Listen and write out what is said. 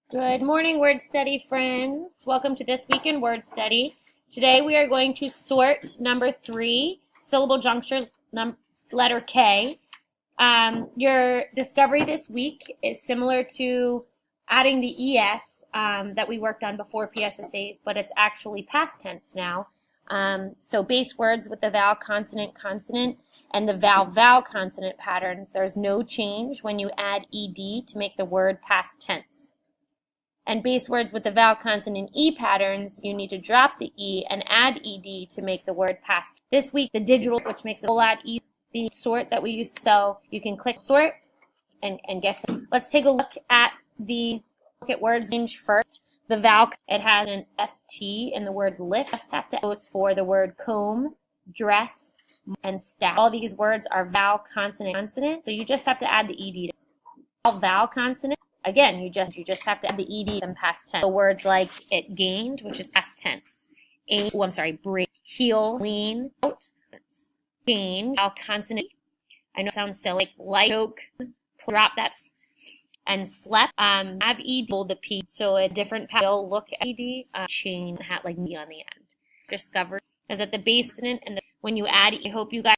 Good morning, word study friends. Welcome to this week in word study. Today we are going to sort number 3, syllable juncture letter K. Your discovery this week is similar to adding the ES that we worked on before PSSAs, but it's actually past tense now. So base words with the vowel, consonant, consonant, and the vowel consonant patterns, there's no change when you add ED to make the word past tense. And base words with the vowel, consonant, E patterns, you need to drop the E and add ED to make the word past. This week, the digital, which makes it, we'll add the sort that we use. So you can click sort and get to. Let's take a look at words range first. The vowel, it has an FT in the word lift. Just have to goes for the word comb, dress, and staff. All these words are vowel, consonant, consonant. So you just have to add the ED. Vowel, consonant. Again, you just have to add the ED in past tense. So words like it gained, which is past tense. Break, heel, lean, out, gain, vowel, consonant. I know it sounds silly, like, choke, drop, that's, and slept. Have ED, hold the P, so a different pattern. Look at ED, chain, hat like me on the end. Discover is at the base consonant, and when you add, I hope you guys